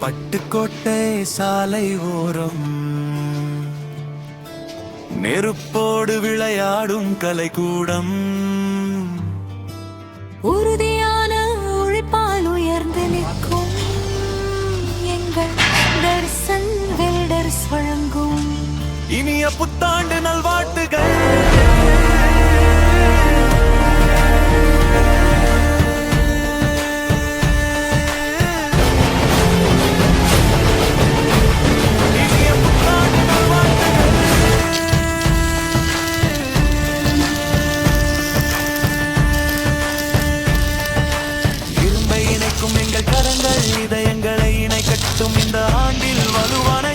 பட்டுக்கோட்டை சாலை ஓரம் நெருப்போடு விளையாடும் கலைக்கூடம். உறுதியான உழைப்பால் உயர்ந்து நிற்கும் எங்கள் தரிசன் வெல்டர்ஸ் வழங்கும் இனிய புத்தாண்டு நல்வாழ்த்துகள். எங்கள் கரங்கள் இதயங்களை இணை கட்டும் இந்த ஆண்டில் வலுவான